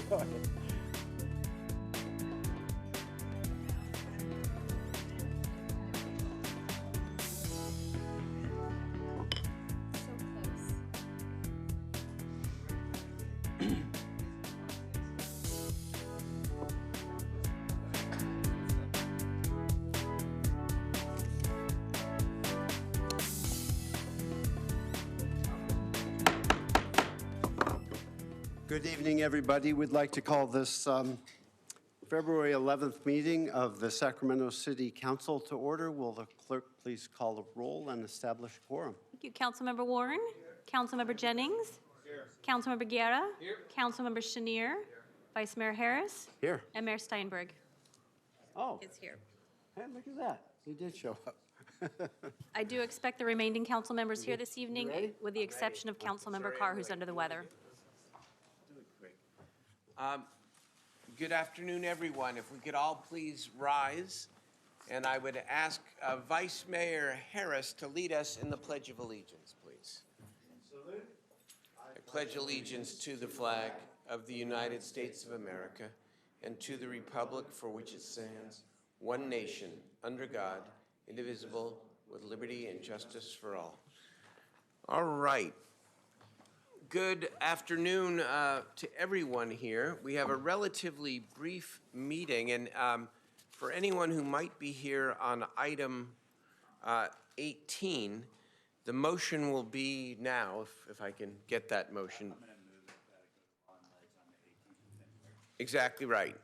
Go ahead. Good evening, everybody. We'd like to call this February 11th meeting of the Sacramento City Council to order. Will the clerk please call the roll and establish quorum? Thank you. Councilmember Warren. Councilmember Jennings. Here. Councilmember Guerra. Here. Councilmember Chenier. Here. Vice Mayor Harris. Here. And Mayor Steinberg. Oh. Is here. Hey, look at that. He did show up. I do expect the remaining council members here this evening, ready? with the exception of Councilmember Carr, who's under the weather. Good afternoon, everyone. If we could all please rise, and I would ask Vice Mayor Harris to lead us in the Pledge of Allegiance, please. I pledge allegiance to the flag of the United States of America and to the republic for which it stands, one nation, under God, indivisible, with liberty and justice for all. All right. Good afternoon to everyone here. We have a relatively brief meeting, and for anyone who might be here on item 18, the motion will be now, if I can get that motion. I'm going to move it that it goes Lawn Ledge on the 18th of February. Exactly right.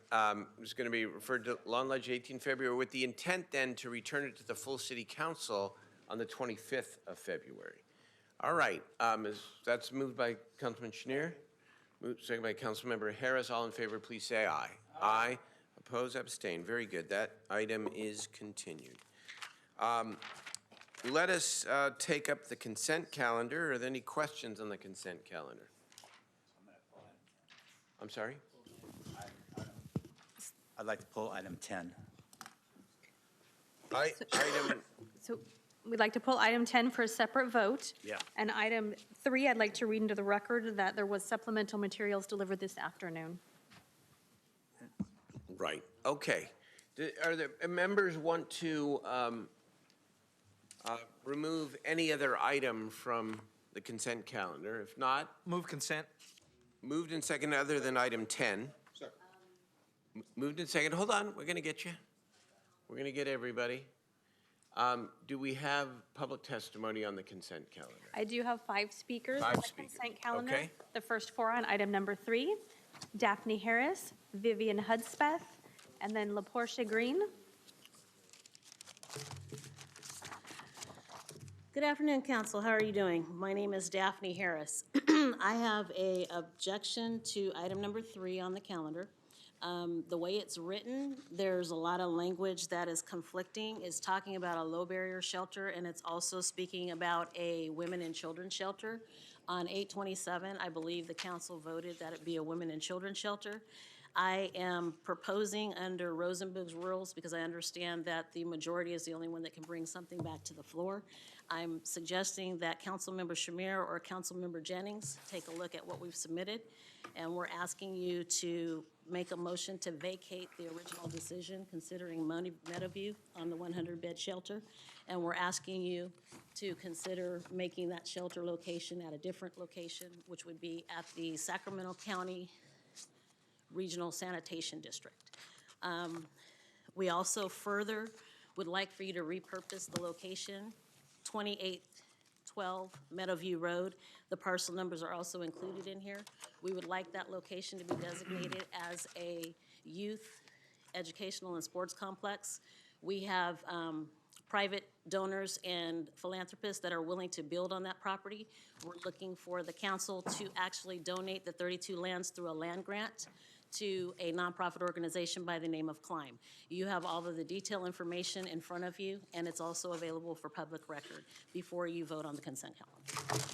It's going to be referred to Lawn Ledge 18 February with the intent then to return it to the full City Council on the 25th of February. All right, that's moved by Councilman Chenier, second by Councilmember Harris. All in favor, please say aye. Aye. Oppose, abstain. Very good. That item is continued. Let us take up the consent calendar. Are there any questions on the consent calendar? I'm sorry? I'd like to pull item 10. So we'd like to pull item 10 for a separate vote. Yeah. And item 3, I'd like to read into the record that there was supplemental materials delivered this afternoon. Right. Okay. Are the members want to remove any other item from the consent calendar? If not, Move consent. moved and second other than item 10. Moved and second. Hold on. We're going to get you. We're going to get everybody. Do we have public testimony on the consent calendar? I do have 5 speakers on the consent calendar. Okay. The first 4 on item number 3, Daphne Harris, Vivian Hudspeth, and then LaPortia Green. Good afternoon, Council. How are you doing? My name is Daphne Harris. I have an objection to item number 3 on the calendar. The way it's written, there's a lot of language that is conflicting. It's talking about a low barrier shelter, and it's also speaking about a women and children shelter. On 8/27, I believe the council voted that it be a women and children shelter. I am proposing under Rosenberg's rules, because I understand that the majority is the only one that can bring something back to the floor. I'm suggesting that Councilmember Chenier or Councilmember Jennings take a look at what we've submitted, and we're asking you to make a motion to vacate the original decision considering Meadowview on the 100-bed shelter, and we're asking you to consider making that shelter location at a different location, which would be at the Sacramento County Regional Sanitation District. We also further would like for you to repurpose the location, 2812 Meadowview Road. The parcel numbers are also included in here. We would like that location to be designated as a youth educational and sports complex. We have private donors and philanthropists that are willing to build on that property. We're looking for the council to actually donate the 32 lands through a land grant to a nonprofit organization by the name of Climb. You have all of the detailed information in front of you, and it's also available for public record before you vote on the consent calendar.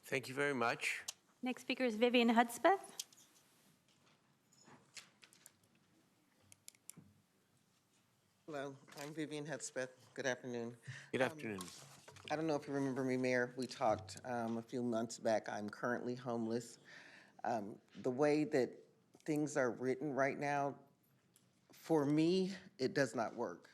Thank you very much. Next speaker is Vivian Hudspeth. Hello, I'm Vivian Hudspeth. Good afternoon. Good afternoon. I don't know if you remember me, Mayor. We talked a few months back. I'm currently homeless. The way that things are written right now, for me, it does not work.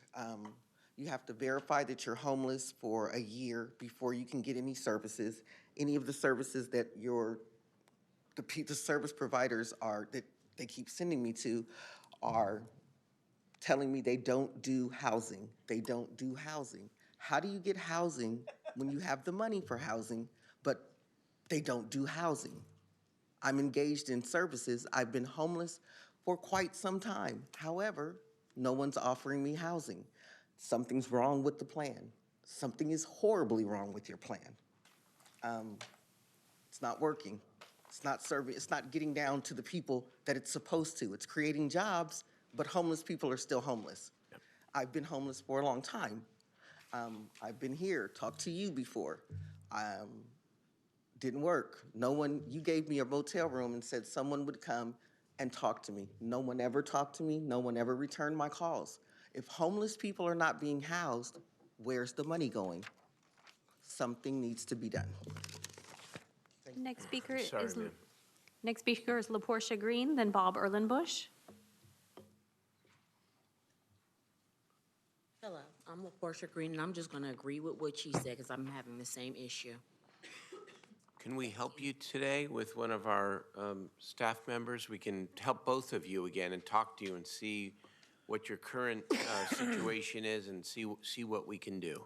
You have to verify that you're homeless for a year before you can get any services. Any of the services that the service providers that they keep sending me to are telling me they don't do housing. They don't do housing. How do you get housing when you have the money for housing, but they don't do housing? I'm engaged in services. I've been homeless for quite some time. However, no one's offering me housing. Something's wrong with the plan. Something is horribly wrong with your plan. It's not working. It's not serving, it's not getting down to the people that it's supposed to. It's creating jobs, but homeless people are still homeless. I've been homeless for a long time. I've been here, talked to you before. Didn't work. No one, you gave me a motel room and said someone would come and talk to me. No one ever talked to me. No one ever returned my calls. If homeless people are not being housed, where's the money going? Something needs to be done. Next speaker Sorry, is, ma'am. next speaker is LaPortia Green, then Bob Erlenbush. Hello, I'm Portia Green, and I'm just going to agree with what she said because I'm having the same issue. Can we help you today with one of our staff members? We can help both of you again and talk to you and see what your current situation is and see what we can do.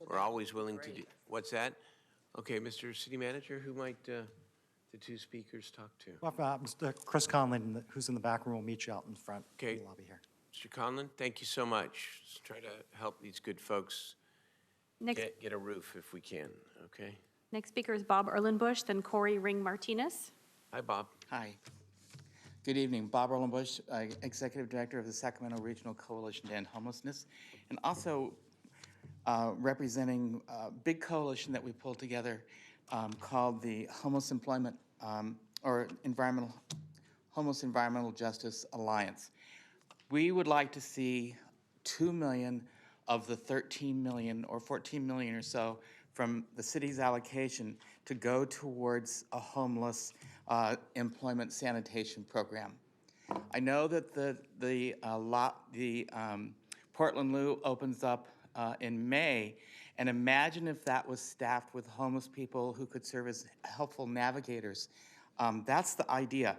We're always willing to do. What's that? Okay, Mr. City Manager, who might the two speakers talk to? Well, Mr. Chris Conlon, who's in the back room, will meet you out in front in Okay. the lobby here. Mr. Conlon, thank you so much. Let's try to help these good folks Next, get a roof if we can, okay? next speaker is Bob Erlenbush, then Corey Ring Martinez. Hi, Bob. Hi. Good evening. Bob Erlenbush, Executive Director of the Sacramento Regional Coalition to End Homelessness, and also representing a big coalition that we pulled together called the Homeless Employment or Homeless Environmental Justice Alliance. We would like to see 2 million of the 13 million or 14 million or so from the city's allocation to go towards a homeless employment sanitation program. I know that the Portland Loo opens up in May, and imagine if that was staffed with homeless people who could serve as helpful navigators. That's the idea.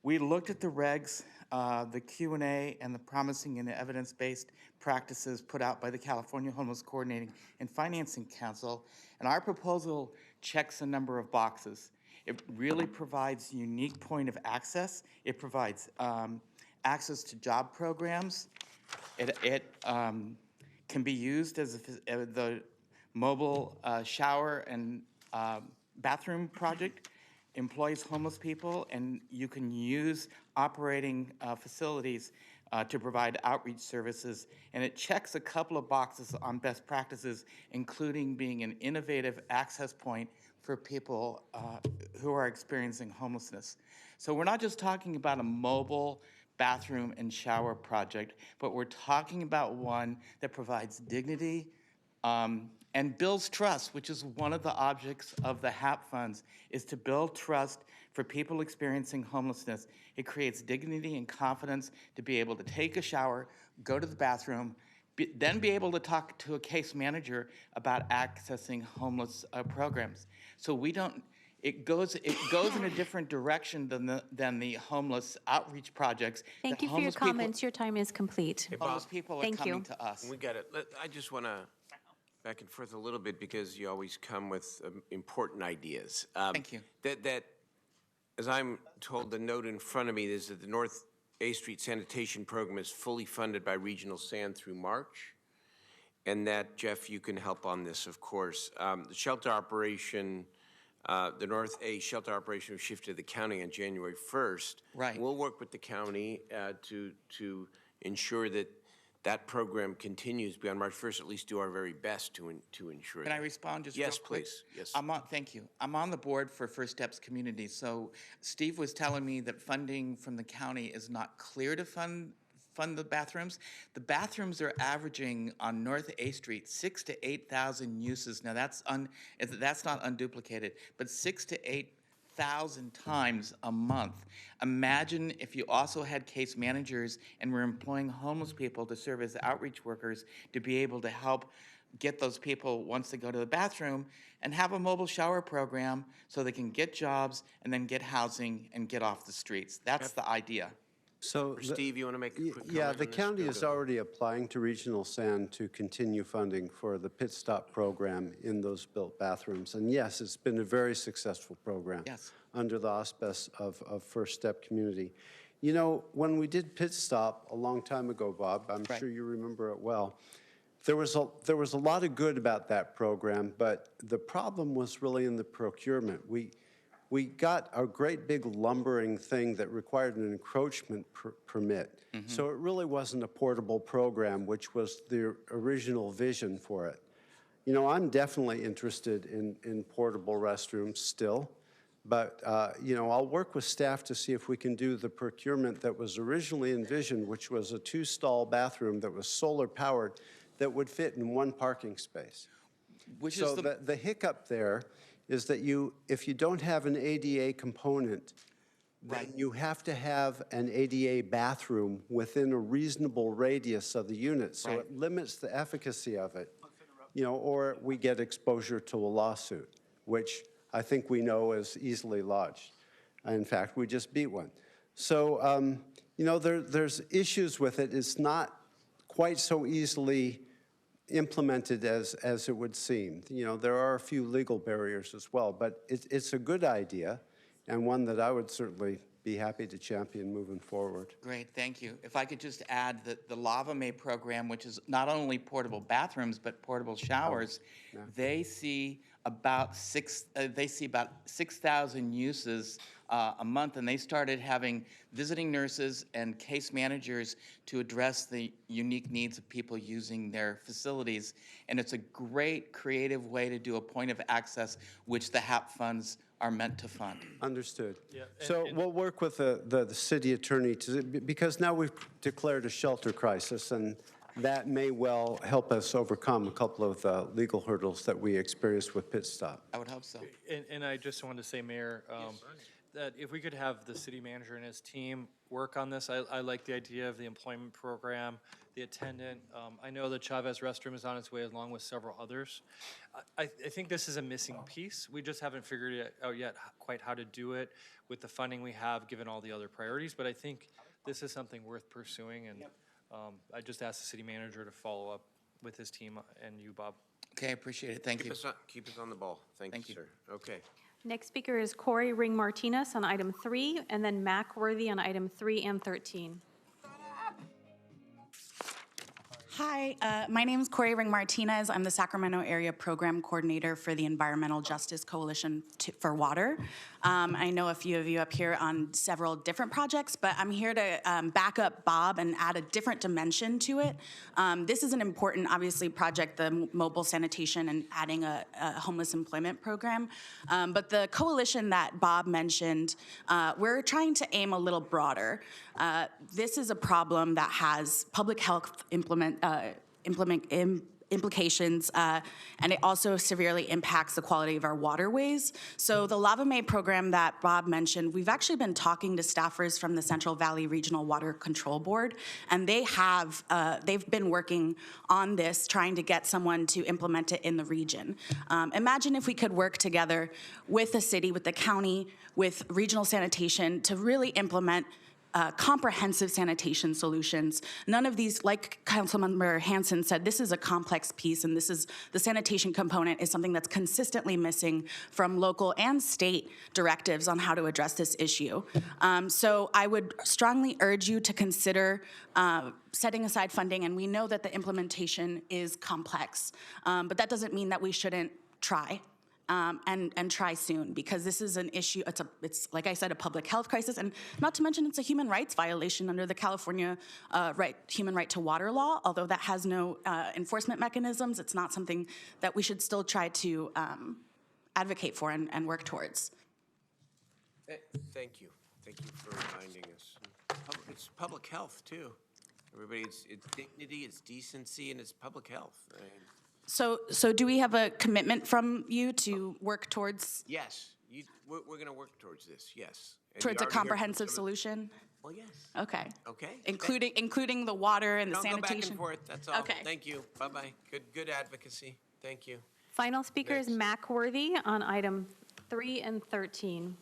We looked at the regs, the Q&A, and the promising and evidence-based practices put out by the California Homeless Coordinating and Financing Council, and our proposal checks a number of boxes. It really provides unique point of access. It provides access to job programs. It can be used as the mobile shower and bathroom project employs homeless people, and you can use operating facilities to provide outreach services. And it checks a couple of boxes on best practices, including being an innovative access point for people who are experiencing homelessness. So we're not just talking about a mobile bathroom and shower project, but we're talking about one that provides dignity and builds trust, which is one of the objects of the HAP funds, is to build trust for people experiencing homelessness. It creates dignity and confidence to be able to take a shower, go to the bathroom, then be able to talk to a case manager about accessing homeless programs. So we don't, it goes in a different direction than the homeless outreach projects. Thank The you for your homeless people- comments. Your time is complete. Hey, Bob, Homeless people are Thank you. coming to us. we got it. I just want to back and forth a little bit because you always come with important ideas. Thank you. That, as I'm told, the note in front of me is that the North A Street sanitation program is fully funded by Regional Sand through March. And that, Jeff, you can help on this, of course. The shelter operation, the North A shelter operation was shifted to the county on January 1st. Right. We'll work with the county to ensure that that program continues beyond March 1st, at least do our very best to ensure Can I that. respond just Yes, real quick? please. Yes. Thank you. I'm on the board for First Steps Community. So Steve was telling me that funding from the county is not clear to fund the bathrooms. The bathrooms are averaging on North A Street 6,000 to 8,000 uses. Now that's not unduplicated, but 6,000 to 1,000 times a month. Imagine if you also had case managers and were employing homeless people to serve as outreach workers to be able to help get those people, once they go to the bathroom, and have a mobile shower program so they can get jobs and then get housing and get off the streets. That's the idea. So, Steve, you want to make a quick comment yeah, on the this? county Go, is go. already applying to Regional Sand to continue funding for the pit stop program in those built bathrooms. And yes, it's been a very successful program. Yes. Under the auspice of First Step Community. You know, when we did pit stop a long time ago, Bob, I'm Right. sure you remember it well, there was a lot of good about that program, but the problem was really in the procurement. We got a great big lumbering thing that required an encroachment permit. So it really wasn't a portable program, which was the original vision for it. You know, I'm definitely interested in portable restrooms still, but, you know, I'll work with staff to see if we can do the procurement that was originally envisioned, which was a 2-stall bathroom that was solar powered that would fit in 1 parking space. Which So is the hiccup there is that if you don't have an ADA component, then you have to have an ADA bathroom within a reasonable radius of the unit. So Right. it limits the efficacy of it, you know, or we get exposure to a lawsuit, which I think we know is easily lodged. In fact, we just beat one. So, you know, there's issues with it. It's not quite so easily implemented as it would seem. You know, there are a few legal barriers as well, but it's a good idea and one that I would certainly be happy to champion moving forward. Great, thank you. If I could just add that the Lava May program, which is not only portable bathrooms, but portable showers, they see about 6,000 uses a month, and they started having visiting nurses and case managers to address the unique needs of people using their facilities. And it's a great creative way to do a point of access, which the HAP funds are meant to fund. Understood. So we'll work with the city attorney because now we've declared a shelter crisis, and that may well help us overcome a couple of legal hurdles that we experienced with Pit Stop. I would hope so. And I just wanted to say, Mayor, that if we could have the city manager and his team work on this, I like the idea of the employment program, the attendant. I know the Chavez restroom is on its way along with several others. I think this is a missing piece. We just haven't figured it out yet quite how to do it with the funding we have, given all the other priorities. But I think this is something worth pursuing, and I just asked the city manager to follow up with his team and you, Bob. Okay, I appreciate it. Thank you. Keep us on the ball. Thank you, sir. Okay. Next speaker is Corey Ring Martinez on item 3, and then Mac Worthy on item 3 and 13. Hi, my name is Corey Ring Martinez. I'm the Sacramento Area Program Coordinator for the Environmental Justice Coalition for Water. I know a few of you up here on several different projects, but I'm here to back up Bob and add a different dimension to it. This is an important, obviously, project, the mobile sanitation and adding a homeless employment program. But the coalition that Bob mentioned, we're trying to aim a little broader. This is a problem that has public health implications, and it also severely impacts the quality of our waterways. So the Lava May program that Bob mentioned, we've actually been talking to staffers from the Central Valley Regional Water Control Board, and they've been working on this, trying to get someone to implement it in the region. Imagine if we could work together with the city, with the county, with regional sanitation to really implement comprehensive sanitation solutions. None of these, like Councilmember Hansen said, this is a complex piece, and this is the sanitation component is something that's consistently missing from local and state directives on how to address this issue. So I would strongly urge you to consider setting aside funding, and we know that the implementation is complex, but that doesn't mean that we shouldn't try. And try soon, because this is an issue. It's like I said, a public health crisis, and not to mention it's a human rights violation under the California human right to water law. Although that has no enforcement mechanisms, it's not something that we should still try to advocate for and work towards. Thank you. Thank you for reminding us. It's public health, too. Everybody, it's dignity, it's decency, and it's public health. So do we have a commitment from you to work towards? Yes, we're going to work towards this, yes. And you Towards a already heard from comprehensive some of- solution? Well, yes. Okay. Okay. Including the water and the Don't go sanitation? back and forth, that's all. Okay. Thank you. Bye-bye. Good advocacy. Thank you. Final speaker is Next. Mac Worthy on item 3 and 13.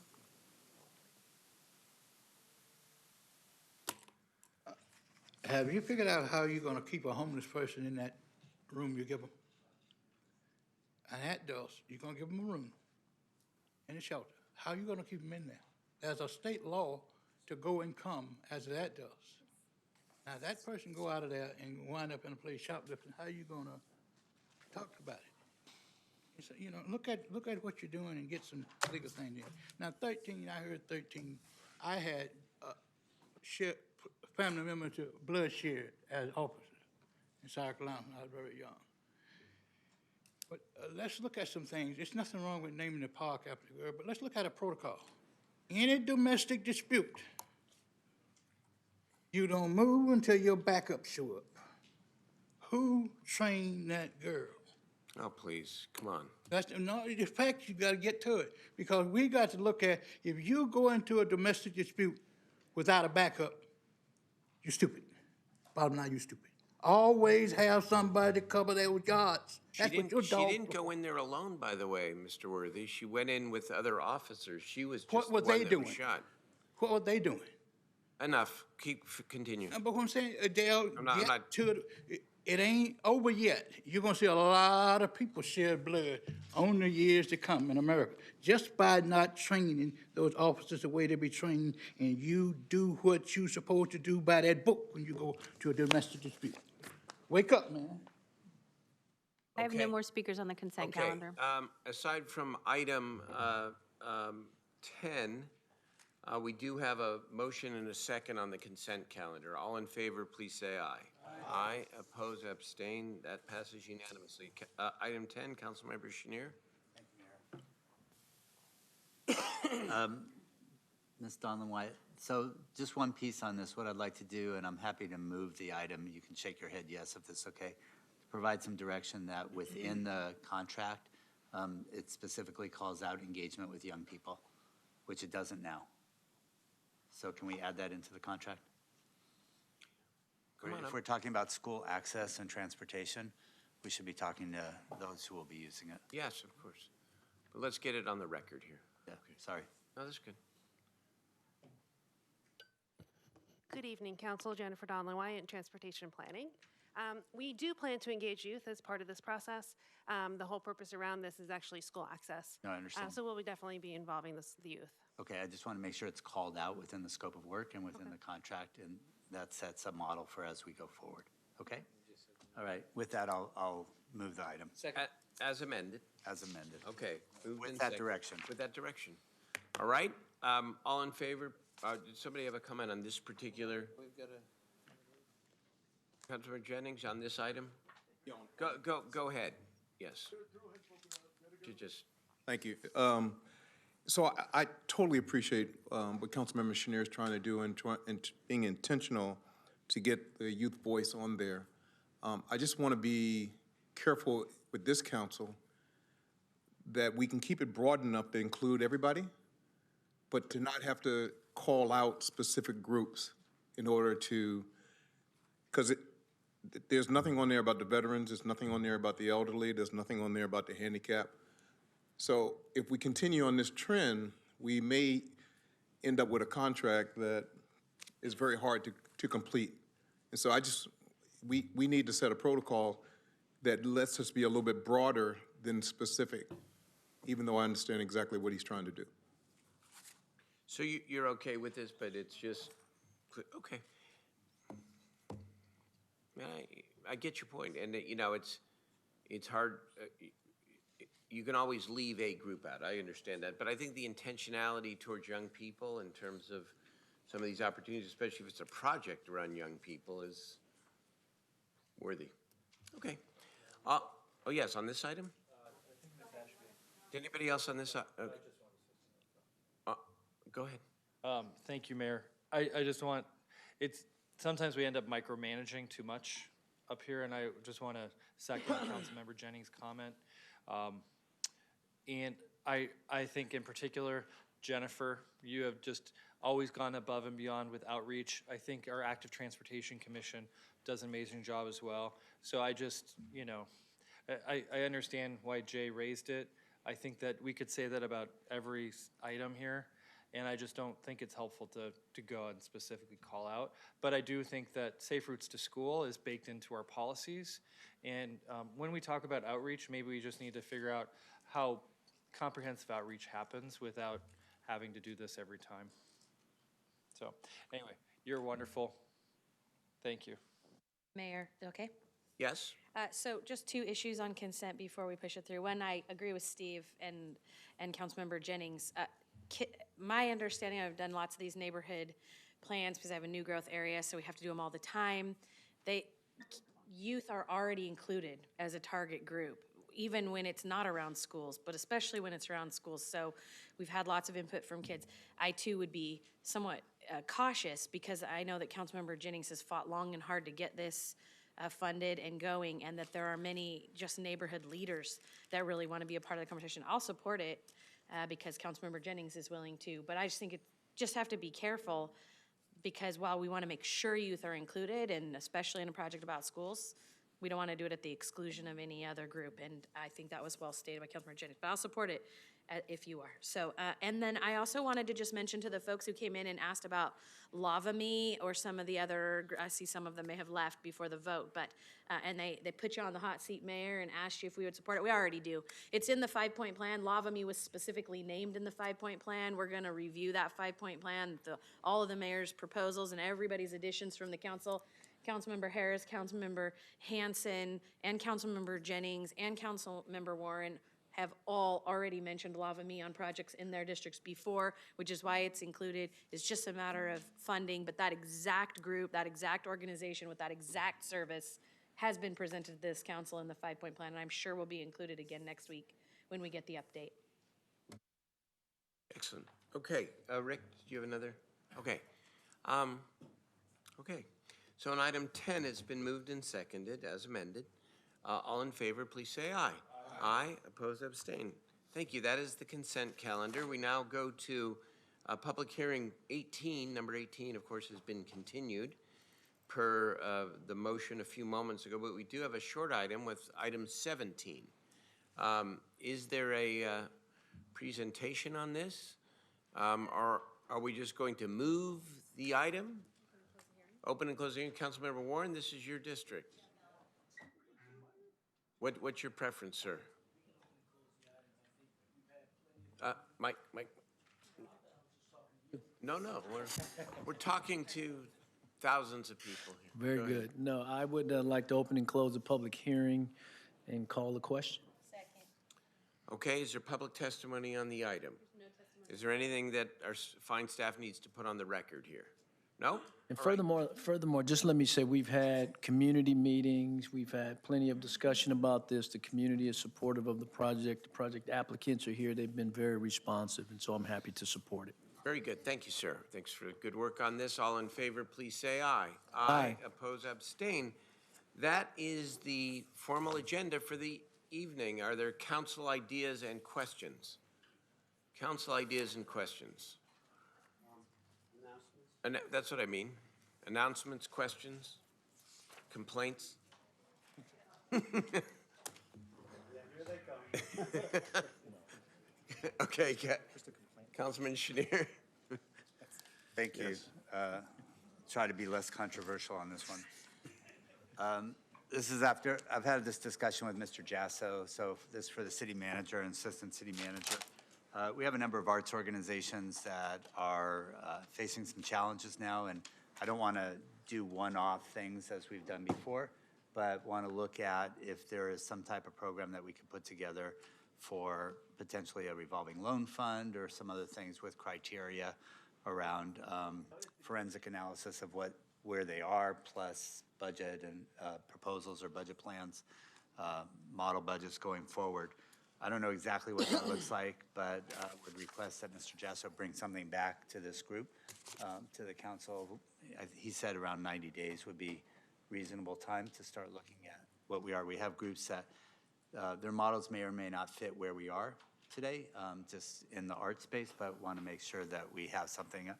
Have you figured out how you're gonna keep a homeless person in that room you give them? And that does, you're gonna give them a room in a shelter. How you gonna keep them in there? There's a state law to go and come as that does. Now, that person go out of there and wind up in a place shoplifting, how you gonna talk about it? So, you know, look at what you're doing and get some legal thing there. Now, 13, I heard 13, I had family member to blood shared as officers in Sacramento. I was very young. But let's look at some things. There's nothing wrong with naming the park after the girl, but let's look at a protocol. Any domestic dispute, you don't move until your backup show up. Who trained that girl? Oh, please, come on. No, the fact you gotta get to it, because we got to look at, if you go into a domestic dispute without a backup, you're stupid. Bottom line, you're stupid. Always have somebody to cover their yards. That's what your She dog. didn't go in there alone, by the way, Mr. Worthy. She went in with other officers. She was just What the were one they that doing? was shot. What were they doing? Enough. Continue. But what I'm saying, they'll I'm not- to it ain't over yet. You're gonna see a lot of people shed blood on the years to come in America, just by not training those officers the way they be trained, and you do what you supposed to do by that book when you go to a domestic dispute. Wake up, man. I have no Okay. more speakers on the consent Okay, calendar. aside from item 10, we do have a motion and a second on the consent calendar. All in favor, please say aye. Aye. Oppose, abstain, that passes unanimously. Item 10, Councilmember Chenier. Ms. Donlin-White, so just one piece on this, what I'd like to do, and I'm happy to move the item, you can shake your head yes if that's okay, to provide some direction that within the contract, it specifically calls out engagement with young people, which it doesn't now. So can we add that into the contract? Come on If up. we're talking about school access and transportation, we should be talking to those who will be using it. Yes, of course. But let's get it on the record here. Yeah, sorry. No, that's good. Good evening, Council. Jennifer Donlin-White in Transportation Planning. We do plan to engage youth as part of this process. The whole purpose around this is actually school access. No, I understand. So we'll definitely be involving the youth. Okay, I just want to make sure it's called out within the scope of work and within the contract, and that sets a model for as we go forward. Okay? All right, with that, I'll move the item As amended. as amended. Okay. moved With and that seconded. direction. With that direction. All right, all in favor? Did somebody have a comment on this particular? We've got a. Councilmember Jennings, on this item? Go ahead, yes. To just, Thank you. So I totally appreciate what Councilmember Chenier is trying to do and being intentional to get the youth voice on there. I just want to be careful with this council that we can keep it broad enough to include everybody, but to not have to call out specific groups in order to, because there's nothing on there about the veterans, there's nothing on there about the elderly, there's nothing on there about the handicapped. So if we continue on this trend, we may end up with a contract that is very hard to complete. And so we need to set a protocol that lets us be a little bit broader than specific, even though I understand exactly what he's trying to do. so you're okay with this, but it's just, okay. I get your point, and you know, it's hard, you can always leave a group out, I understand that, but I think the intentionality towards young people in terms of some of these opportunities, especially if it's a project around young people, is worthy. Okay. Oh, yes, on this item? Did anybody else on this? Go ahead. Thank you, Mayor. I just want, sometimes we end up micromanaging too much up here, and I just want to second Councilmember Jennings' comment. And I think in particular, Jennifer, you have just always gone above and beyond with outreach. I think our Active Transportation Commission does an amazing job as well. So I just, I understand why Jay raised it. I think that we could say that about every item here, and I just don't think it's helpful to go and specifically call out. But I do think that Safe Routes to School is baked into our policies, and when we talk about outreach, maybe we just need to figure out how comprehensive outreach happens without having to do this every time. So anyway, you're wonderful. Thank you. Mayor, okay? Yes? So just two issues on consent before we push it through. One, I agree with Steve and Councilmember Jennings. My understanding, I've done lots of these neighborhood plans because I have a new growth area, so we have to do them all the time. Youth are already included as a target group, even when it's not around schools, but especially when it's around schools. So we've had lots of input from kids. I too would be somewhat cautious because I know that Councilmember Jennings has fought long and hard to get this funded and going, and that there are many just neighborhood leaders that really want to be a part of the conversation. I'll support it because Councilmember Jennings is willing to, but I just think just have to be careful because while we want to make sure youth are included, and especially in a project about schools, we don't want to do it at the exclusion of any other group, and I think that was well stated by Councilmember Jennings, but I'll support it if you are. So, and then I also wanted to just mention to the folks who came in and asked about Lava Me or some of the other, I see some of them may have left before the vote, but, and they put you on the hot seat, Mayor, and asked you if we would support it. We already do. It's in the 5-point plan. Lava Me was specifically named in the 5-point plan. We're gonna review that 5-point plan, all of the mayor's proposals and everybody's additions from the council. Councilmember Harris, Councilmember Hanson, and Councilmember Jennings, and Councilmember Warren have all already mentioned Lava Me on projects in their districts before, which is why it's included. It's just a matter of funding, but that exact group, that exact organization with that exact service has been presented to this council in the 5-point plan, and I'm sure will be included again next week when we get the update. Excellent. Okay, Rick, do you have another? Okay. Okay. So on item 10, it's been moved and seconded as amended. All in favor, please say aye. Aye. Oppose, abstain. Thank you. That is the consent calendar. We now go to public hearing 18. Number 18, of course, has been continued per the motion a few moments ago, but we do have a short item with item 17. Is there a presentation on this? Or are we just going to move the item? Open and close the hearing. Councilmember Warren, this is your district. What's your preference, sir? Mike. No, we're talking to thousands of people here. Very good. No, I would like to open and close the public hearing and call the question. Second. Okay, is there public testimony on the item? Is there anything that our fine staff needs to put on the record here? No? And furthermore, just let me say, we've had community meetings, we've had plenty of discussion about this. The community is supportive of the project. The project applicants are here. They've been very responsive, and so I'm happy to support it. Very good. Thank you, sir. Thanks for the good work on this. All in favor, please say aye. Aye. Oppose, abstain. That is the formal agenda for the evening. Are there council ideas and questions? Council ideas and questions? And that's what I mean. Announcements, questions, complaints? Okay, Councilman Chenier. Thank you. Try to be less controversial on this one. This is after, I've had this discussion with Mr. Jasso, so this is for the city manager and assistant city manager. We have a number of arts organizations that are facing some challenges now, and I don't want to do one-off things as we've done before, but want to look at if there is some type of program that we can put together for potentially a revolving loan fund or some other things with criteria around forensic analysis of where they are, plus budget and proposals or budget plans, model budgets going forward. I don't know exactly what that looks like, but would request that Mr. Jasso bring something back to this group, to the council. He said around 90 days would be reasonable time to start looking at what we are. We have groups that their models may or may not fit where we are, today, just in the art space, but want to make sure that we have something.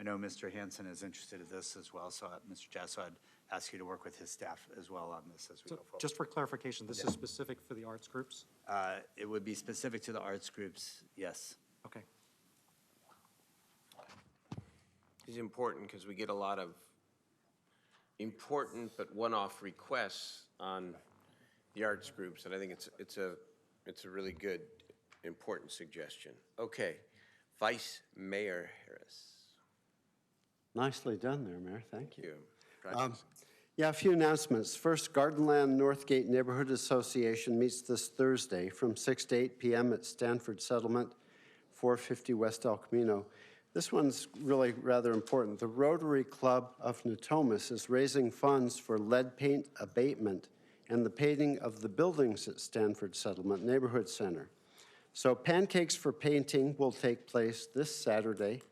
I know Mr. Hanson is interested in this as well, so Mr. Jasso, I'd ask you to work with his staff as well on this as we So go forward. just for clarification, this is specific for the arts groups? It would be specific to the arts groups, yes. Okay. It's important because we get a lot of important but one-off requests on the arts groups, and I think it's a really good, important suggestion. Okay, Vice Mayor Harris. Nicely done there, Mayor, thank you. Gracias. Yeah, a few announcements. First, Gardenland Northgate Neighborhood Association meets this Thursday from 6 to 8 p.m. at Stanford Settlement, 450 West El Camino. This one's really rather important. The Rotary Club of Natomas is raising funds for lead paint abatement and the painting of the buildings at Stanford Settlement Neighborhood Center. So Pancakes for Painting will take place this Saturday,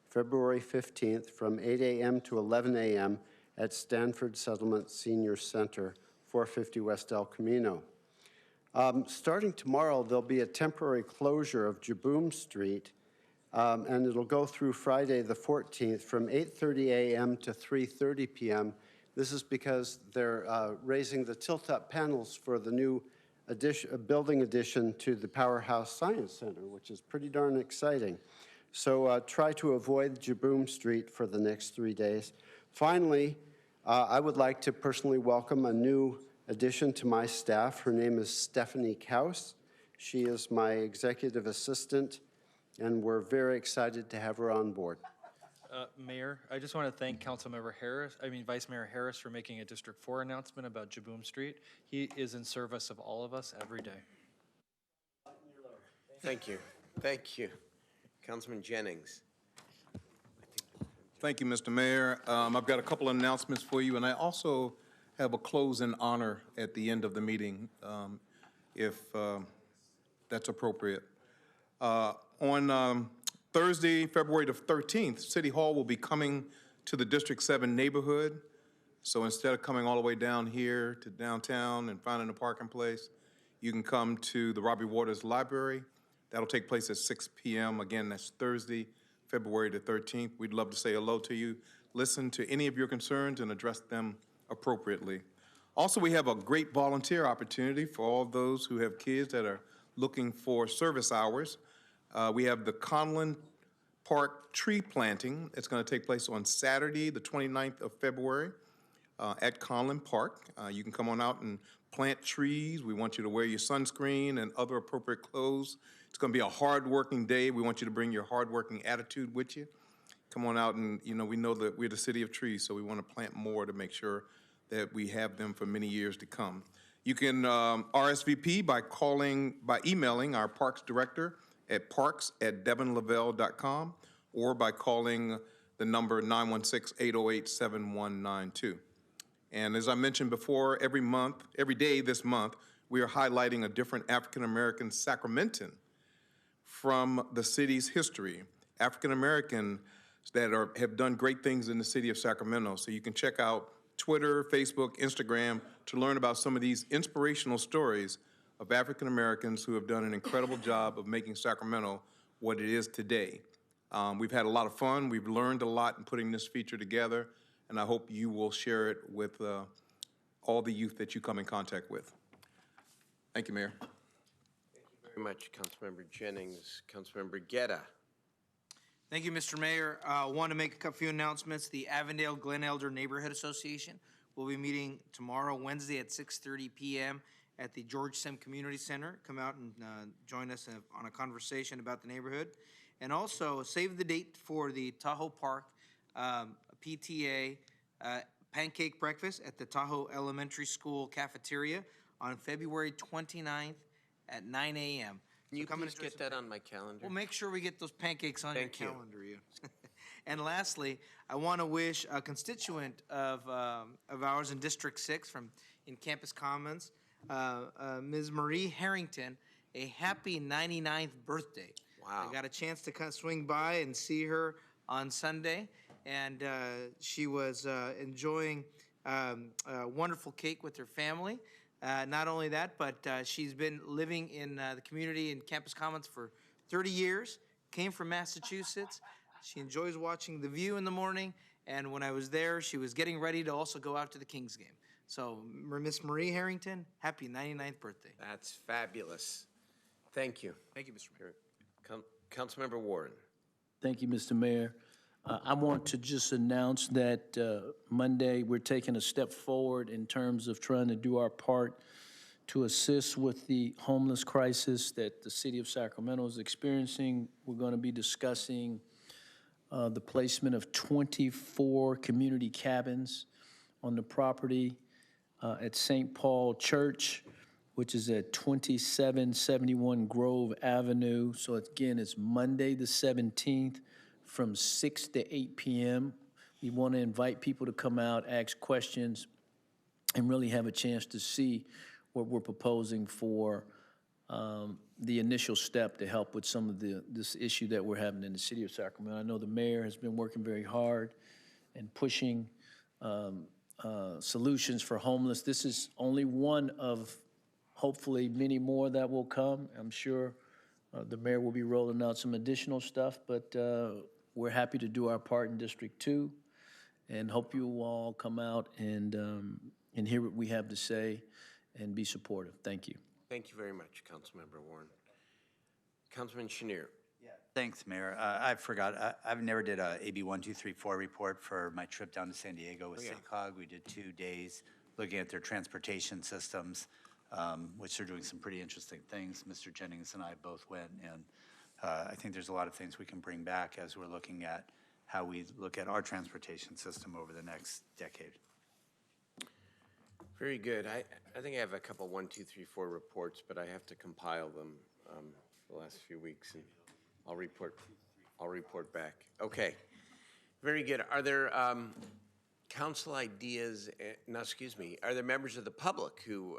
February 15th, from 8 a.m. to 11 a.m. at Stanford Settlement Senior Center, 450 West El Camino. Starting tomorrow, there'll be a temporary closure of Jaboom Street, and it'll go through Friday the 14th from 8:30 a.m. to 3:30 p.m. This is because they're raising the tilt-up panels for the new building addition to the Powerhouse Science Center, which is pretty darn exciting. So try to avoid Jaboom Street for the next 3 days. Finally, I would like to personally welcome a new addition to my staff. Her name is Stephanie Kaus. She is my executive assistant, and we're very excited to have her on board. Mayor, I just want to thank Vice Mayor Harris for making a District 4 announcement about Jaboom Street. He is in service of all of us every day. Thank you. Thank you. Councilman Jennings. Thank you, Mr. Mayor. I've got a couple of announcements for you, and I also have a close in honor at the end of the meeting, if that's appropriate. On Thursday, February the 13th, City Hall will be coming to the District 7 neighborhood. So instead of coming all the way down here to downtown and finding a parking place, you can come to the Robbie Waters Library. That'll take place at 6 p.m. Again, that's Thursday, February the 13th. We'd love to say hello to you, listen to any of your concerns, and address them appropriately. Also, we have a great volunteer opportunity for all those who have kids that are looking for service hours. We have the Conlin Park tree planting. It's going to take place on Saturday, the 29th of February at Conlin Park. You can come on out and plant trees. We want you to wear your sunscreen and other appropriate clothes. It's going to be a hard-working day. We want you to bring your hard-working attitude with you. Come on out and, we know that we're the city of trees, so we want to plant more to make sure that we have them for many years to come. You can RSVP by emailing our Parks Director at parks@devonlavelle.com or by calling the number 916-808-7192. And as I mentioned before, every day this month, we are highlighting a different African-American Sacramentan from the city's history. African-American that have done great things in the city of Sacramento. So you can check out Twitter, Facebook, Instagram to learn about some of these inspirational stories of African-Americans who have done an incredible job of making Sacramento what it is today. We've had a lot of fun. We've learned a lot in putting this feature together, and I hope you will share it with all the youth that you come in contact with. Thank you, Mayor. Thank you very much, Councilmember Jennings. Councilmember Guerra. Thank you, Mr. Mayor. I want to make a few announcements. The Avondale Glen Elder Neighborhood Association will be meeting tomorrow, Wednesday at 6:30 p.m. at the George Sem Community Center. Come out and join us on a conversation about the neighborhood. And also, save the date for the Tahoe Park PTA pancake breakfast at the Tahoe Elementary School cafeteria on February 29th at 9 a.m. Can you please get that on my calendar? We'll make sure we get those pancakes on Thank you. your calendar. And lastly, I want to wish a constituent of ours in District 6 in Campus Commons, Ms. Marie Harrington, a happy 99th birthday. Wow. I got a chance to kind of swing by and see her on Sunday, and she was enjoying a wonderful cake with her family. Not only that, but she's been living in the community in Campus Commons for 30 years, came from Massachusetts. She enjoys watching The View in the morning, and when I was there, she was getting ready to also go out to the Kings game. So, Miss Marie Harrington, happy 99th birthday. That's fabulous. Thank you. Thank you, Mr. Mayor. Councilmember Warren. Thank you, Mr. Mayor. I want to just announce that Monday, we're taking a step forward in terms of trying to do our part to assist with the homeless crisis that the city of Sacramento is experiencing. We're going to be discussing the placement of 24 community cabins on the property at St. Paul Church, which is at 2771 Grove Avenue. So again, it's Monday the 17th from 6 to 8 p.m. We want to invite people to come out, ask questions, and really have a chance to see what we're proposing for the initial step to help with some of this issue that we're having in the city of Sacramento. I know the mayor has been working very hard and pushing solutions for homeless. This is only one of hopefully many more that will come. I'm sure the mayor will be rolling out some additional stuff, but we're happy to do our part in District 2 and hope you all come out and hear what we have to say and be supportive. Thank you. Thank you very much, Councilmember Warren. Councilman Chenier. Thanks, Mayor. I forgot, I've never did a AB 1234 report for my trip down to San Diego with SACOG. We did 2 days looking at their transportation systems, which are doing some pretty interesting things. Mr. Jennings and I both went, and I think there's a lot of things we can bring back as we're looking at how we look at our transportation system over the next decade. Very good. I think I have a couple 1, 2, 3, 4 reports, but I have to compile them the last few weeks, and I'll report back. Okay. Very good. Are there council ideas? No, excuse me. Are there members of the public who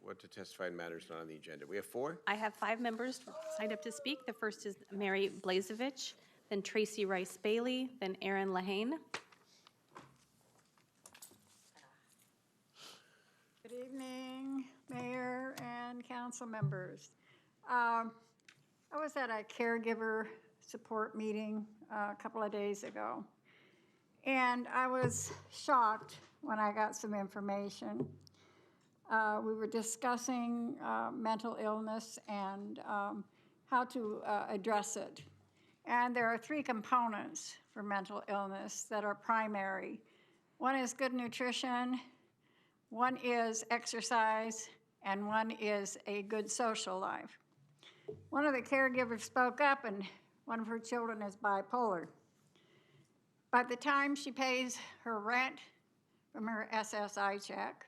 want to testify in matters not on the agenda? We have 4. I have 5 members signed up to speak. The first is Mary Blazevich, then Tracy Rice Bailey, then Aaron Lahane. Good evening, Mayor and council members. I was at a caregiver support meeting a couple of days ago, and I was shocked when I got some information. We were discussing mental illness and how to address it. And there are 3 components for mental illness that are primary. One is good nutrition, one is exercise, and one is a good social life. One of the caregivers spoke up, and one of her children is bipolar. By the time she pays her rent from her SSI check,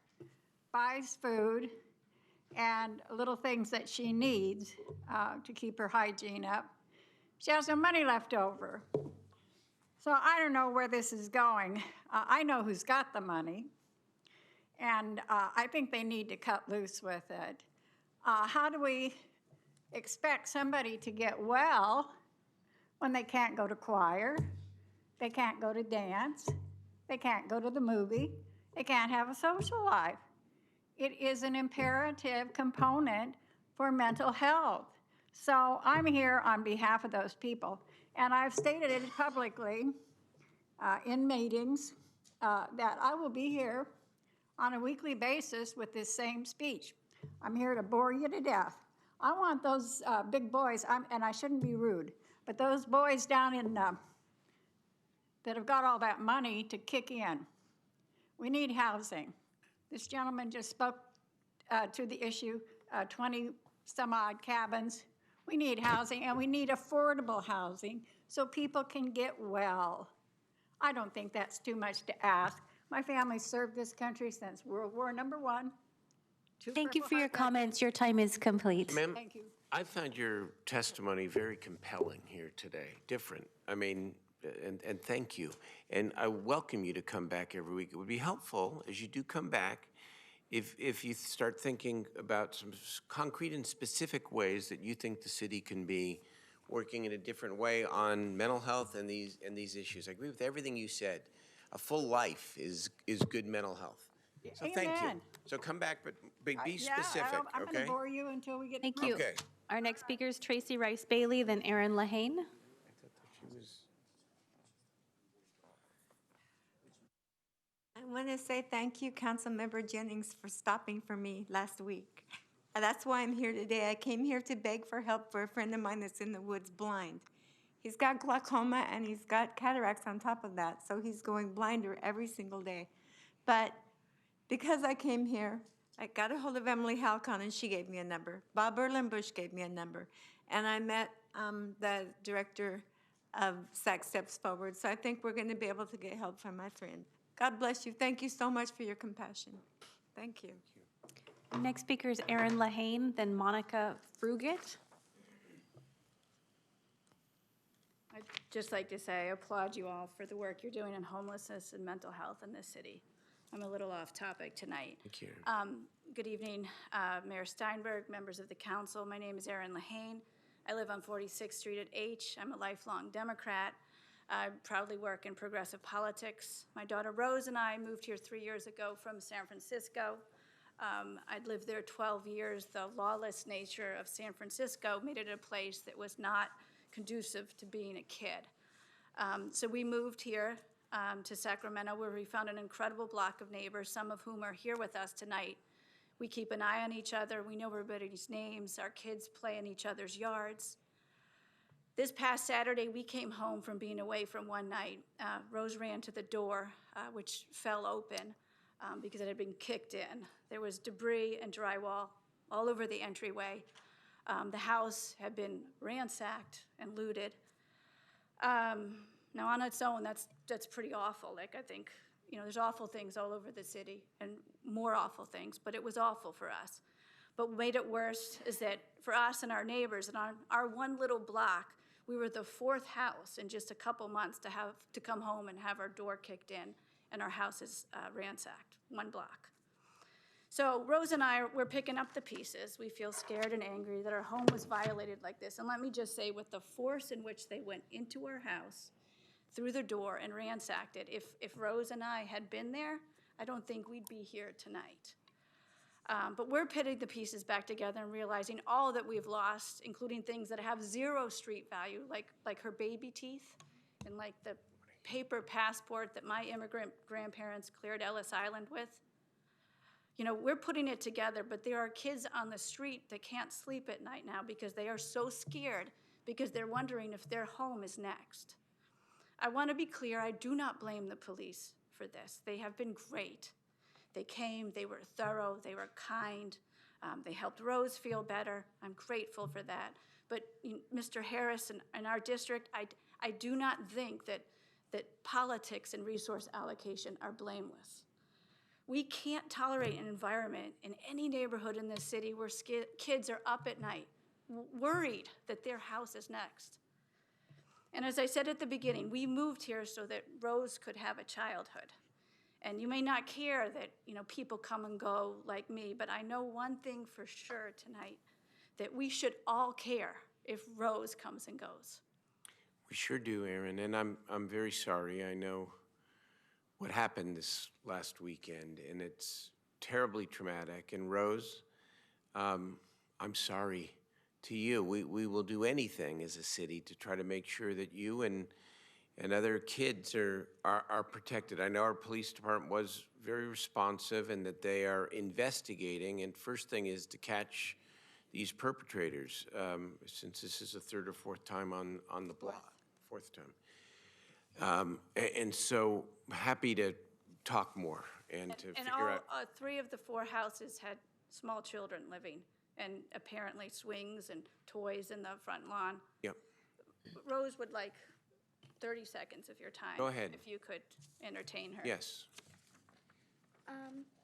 buys food, and little things that she needs to keep her hygiene up, she has no money left over. So I don't know where this is going. I know who's got the money, and I think they need to cut loose with it. How do we expect somebody to get well when they can't go to choir, they can't go to dance, they can't go to the movie, they can't have a social life? It is an imperative component for mental health. So I'm here on behalf of those people, and I've stated it publicly in meetings that I will be here on a weekly basis with this same speech. I'm here to bore you to death. I want those big boys, and I shouldn't be rude, but those boys down in that have got all that money to kick in. We need housing. This gentleman just spoke to the issue, 20 some odd cabins. We need housing, and we need affordable housing so people can get well. I don't think that's too much to ask. My family served this country since World War I. Thank you for your comments. Your time is complete. Ma'am, Thank you. I found your testimony very compelling here today, different. I mean, and thank you. And I welcome you to come back every week. It would be helpful as you do come back if you start thinking about some concrete and specific ways that you think the city can be working in a different way on mental health and these issues. I agree with everything you said. A full life is good mental health. So thank you. Amen. So come back, but be Yeah, specific, I'm going okay? to bore you until we get. Thank you. Okay. Our next speaker is Tracy Rice Bailey, then Aaron Lahane. I want to say thank you, Councilmember Jennings, for stopping for me last week. And that's why I'm here today. I came here to beg for help for a friend of mine that's in the woods blind. He's got glaucoma and he's got cataracts on top of that, so he's going blinder every single day. But because I came here, I got a hold of Emily Halcon and she gave me a number. Bob Erlenbush gave me a number. And I met the director of SAC Steps Forward, so I think we're going to be able to get help from my friend. God bless you. Thank you so much for your compassion. Thank you. Next speaker is Aaron Lahane, then Monica Fruget. I'd just like to say I applaud you all for the work you're doing on homelessness and mental health in this city. I'm a little off topic tonight. Thank you. Good evening, Mayor Steinberg, members of the council. My name is Aaron Lahane. I live on 46th Street at H. I'm a lifelong Democrat. I proudly work in progressive politics. My daughter Rose and I moved here 3 years ago from San Francisco. I'd lived there 12 years. The lawless nature of San Francisco made it a place that was not conducive to being a kid. So we moved here to Sacramento, where we found an incredible block of neighbors, some of whom are here with us tonight. We keep an eye on each other. We know everybody's names. Our kids play in each other's yards. This past Saturday, we came home from being away from one night. Rose ran to the door, which fell open because it had been kicked in. There was debris and drywall all over the entryway. The house had been ransacked and looted. Now, on its own, that's pretty awful. Like, I think, there's awful things all over the city and more awful things, but it was awful for us. But what made it worse is that for us and our neighbors and on our one little block, we were the fourth house in just a couple months to come home and have our door kicked in and our houses ransacked, one block. So Rose and I, we're picking up the pieces. We feel scared and angry that our home was violated like this. And let me just say, with the force in which they went into our house, through the door and ransacked it, if Rose and I had been there, I don't think we'd be here tonight. But we're putting the pieces back together and realizing all that we've lost, including things that have zero street value, like her baby teeth and like the paper passport that my immigrant grandparents cleared Ellis Island with. We're putting it together, but there are kids on the street that can't sleep at night now because they are so scared because they're wondering if their home is next. I want to be clear, I do not blame the police for this. They have been great. They came, they were thorough, they were kind, they helped Rose feel better. I'm grateful for that. But Mr. Harris and our district, I do not think that politics and resource allocation are blameless. We can't tolerate an environment in any neighborhood in this city where kids are up at night, worried that their house is next. And as I said at the beginning, we moved here so that Rose could have a childhood. And you may not care that, people come and go like me, but I know one thing for sure tonight, that we should all care if Rose comes and goes. We sure do, Aaron, and I'm very sorry. I know what happened this last weekend, and it's terribly traumatic. And Rose, I'm sorry to you. We will do anything as a city to try to make sure that you and other kids are protected. I know our police department was very responsive and that they are investigating. And first thing is to catch these perpetrators, since this is the third or fourth time on the block, fourth time. And so happy to talk more and to figure out. And all 3 of the 4 houses had small children living and apparently swings and toys in the front lawn. Yep. Rose would like 30 seconds of your time. Go ahead. If you could entertain her. Yes.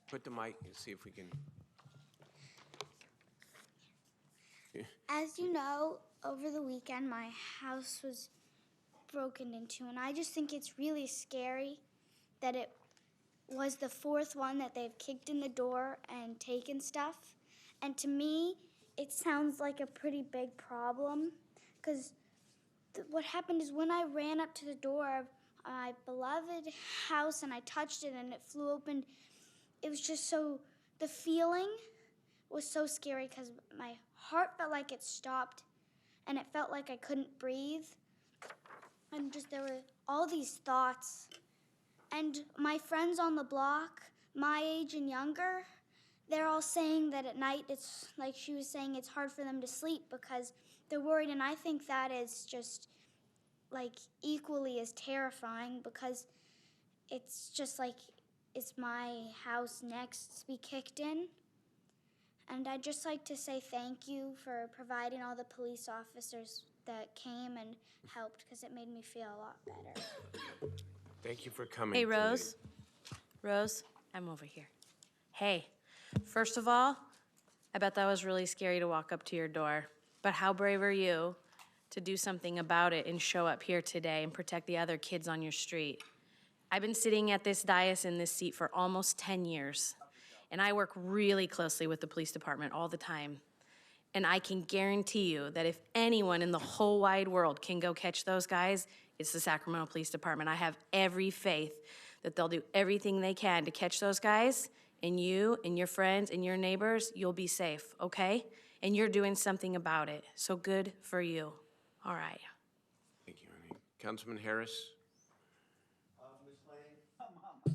Put the mic and see if we can. As you know, over the weekend, my house was broken into, and I just think it's really scary that it was the 4th one that they've kicked in the door and taken stuff. And to me, it sounds like a pretty big problem, because what happened is when I ran up to the door of my beloved house and I touched it and it flew open, it was just so, the feeling was so scary because my heart felt like it stopped and it felt like I couldn't breathe. And just there were all these thoughts. And my friends on the block, my age and younger, they're all saying that at night it's, like she was saying, it's hard for them to sleep because they're worried. And I think that is just like equally as terrifying because it's just like, is my house next to be kicked in? And I'd just like to say thank you for providing all the police officers that came and helped because it made me feel a lot better. Thank you for coming. Hey, tonight. Rose. Rose, I'm over here. Hey, first of all, I bet that was really scary to walk up to your door. But how brave are you to do something about it and show up here today and protect the other kids on your street? I've been sitting at this dais in this seat for almost 10 years, and I work really closely with the police department all the time. And I can guarantee you that if anyone in the whole wide world can go catch those guys, it's the Sacramento Police Department. I have every faith that they'll do everything they can to catch those guys, and you and your friends and your neighbors, you'll be safe, okay? And you're doing something about it, so good for you. All right. Thank you, honey. Councilman Harris?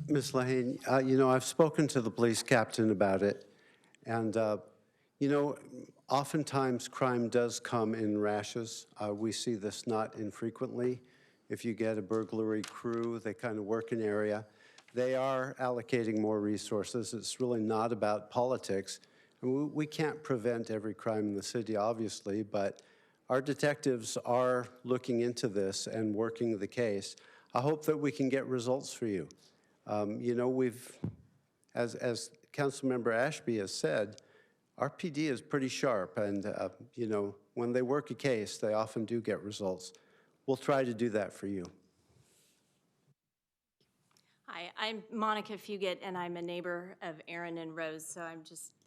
Ms. Lehane, you know, I've spoken to the police captain about it, and, you know, oftentimes crime does come in rashes. We see this not infrequently. If you get a burglary crew, they kind of work an area. They are allocating more resources. It's really not about politics. And we can't prevent every crime in the city, obviously, but our detectives are looking into this and working the case. I hope that we can get results for you. You know, as Councilmember Ashby has said, our PD is pretty sharp, and, you know, when they work a case, they often do get results. We'll try to do that for you. Hi, I'm Monica Fugit, and I'm a neighbor of Aaron and Rose, so I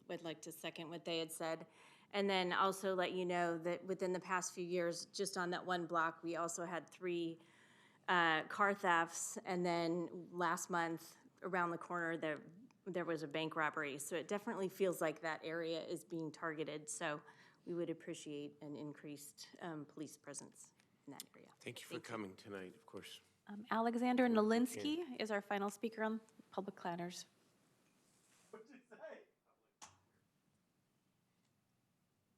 would like to second what they had said. And then also let you know that within the past few years, just on that one block, we also had 3 car thefts, and then last month, around the corner, there was a bank robbery. So it definitely feels like that area is being targeted, so we would appreciate an increased police presence in that area. Thank you for coming tonight, of course. Alexander Nolinsky is our final speaker on public planners.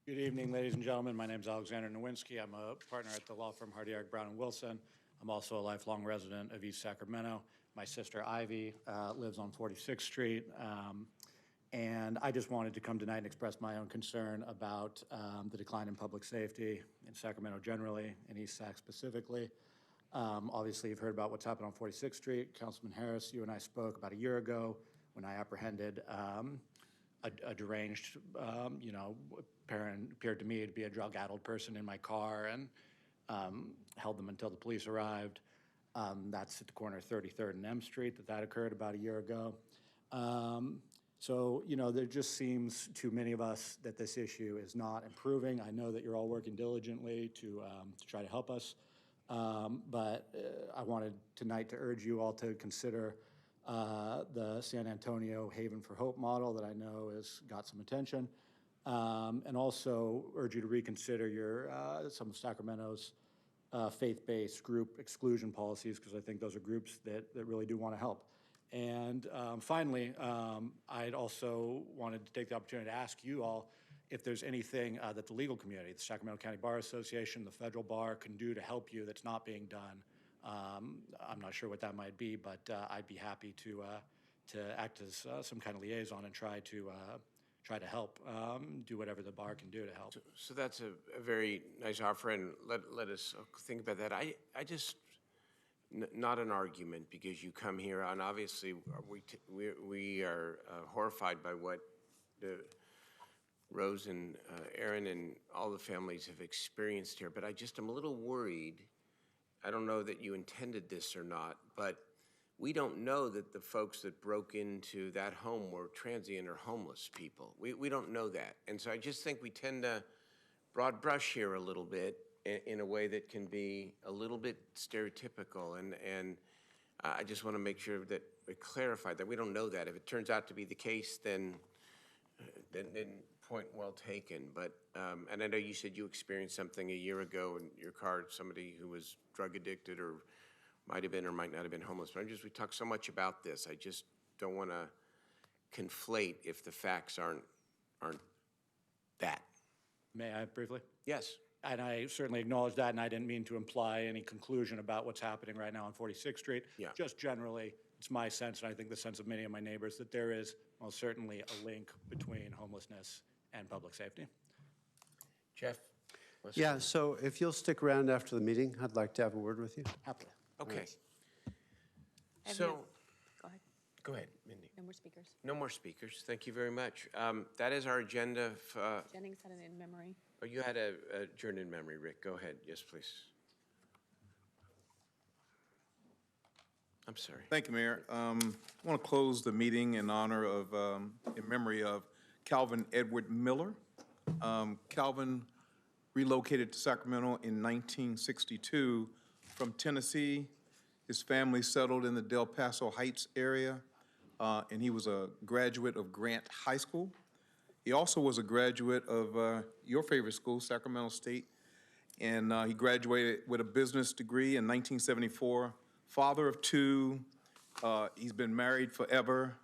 Good evening, ladies and gentlemen. My name is Alexander Nowinski. I'm a partner at the law firm Hardy-Ark Brown & Wilson. I'm also a lifelong resident of East Sacramento. My sister Ivy lives on 46th Street. And I just wanted to come tonight and express my own concern about the decline in public safety in Sacramento generally, and East Sac specifically. Obviously, you've heard about what's happened on 46th Street. Councilman Harris, you and I spoke about a year ago when I apprehended a deranged, you know, appeared to me to be a drug-addled person in my car and held them until the police arrived. That's at the corner of 33rd and M Street that occurred about a year ago. So, you know, there just seems to many of us that this issue is not improving. I know that you're all working diligently to try to help us. But I wanted tonight to urge you all to consider the San Antonio Haven for Hope model that I know has got some attention, and also urge you to reconsider your some of Sacramento's faith-based group exclusion policies, because I think those are groups that really do want to help. And finally, I'd also wanted to take the opportunity to ask you all if there's anything that the legal community, the Sacramento County Bar Association, the federal bar can do to help you that's not being done. I'm not sure what that might be, but I'd be happy to act as some kind of liaison and try to help, do whatever the bar can do to help. So that's a very nice offer, and let us think about that. I just, not an argument, because you come here, and obviously we are horrified by what the Rose and Aaron and all the families have experienced here, but I just am a little worried. I don't know that you intended this or not, but we don't know that the folks that broke into that home were transient or homeless people. We don't know that. And so I just think we tend to broad brush here a little bit in a way that can be a little bit stereotypical. And I just want to make sure that we clarify that we don't know that. If it turns out to be the case, then point well taken. But, and I know you said you experienced something a year ago in your car, somebody who was drug addicted or might have been or might not have been homeless. But we talk so much about this. I just don't want to conflate if the facts aren't that. May I briefly? Yes. And I certainly acknowledge that, and I didn't mean to imply any conclusion about what's happening right now on 46th Street. Yeah. Just generally, it's my sense, and I think the sense of many of my neighbors, that there is most certainly a link between homelessness and public safety. Jeff? Yeah, so if you'll stick around after the meeting, I'd like to have a word with you. Happily. Okay. Have So, you- Go ahead. go ahead, Mindy. No more speakers. No more speakers. Thank you very much. That is our agenda. Jennings had it in memory. Oh, you had a adjourn in memory, Rick. Go ahead. Yes, please. I'm sorry. Thank you, Mayor. I want to close the meeting in honor of, in memory of Calvin Edward Miller. Calvin relocated to Sacramento in 1962 from Tennessee. His family settled in the Del Paso Heights area, and he was a graduate of Grant High School. He also was a graduate of your favorite school, Sacramento State, and he graduated with a business degree in 1974. Father of two, he's been married forever,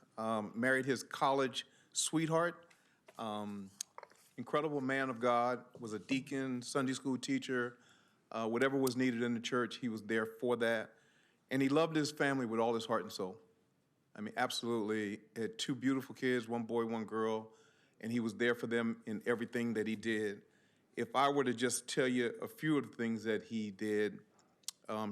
married his college sweetheart, incredible man of God, was a deacon, Sunday school teacher, whatever was needed in the church, he was there for that. And he loved his family with all his heart and soul. I mean, absolutely. He had two beautiful kids, one boy, one girl, and he was there for them in everything that he did. If I were to just tell you a few of the things that he did,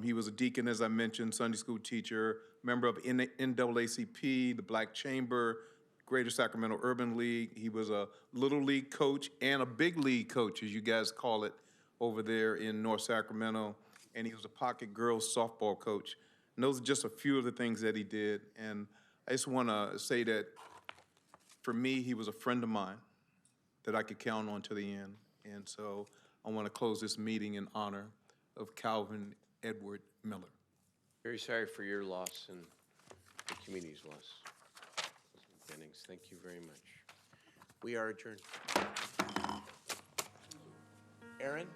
he was a deacon, as I mentioned, Sunday school teacher, member of NAACP, the Black Chamber, Greater Sacramento Urban League. He was a Little League coach and a Big League coach, as you guys call it, over there in North Sacramento. And he was a Pocket Girls softball coach. And those are just a few of the things that he did. And I just want to say that for me, he was a friend of mine that I could count on to the end. And so I want to close this meeting in honor of Calvin Edward Miller. Very sorry for your loss and the community's loss. Jennings, thank you very much. We are adjourned. Aaron?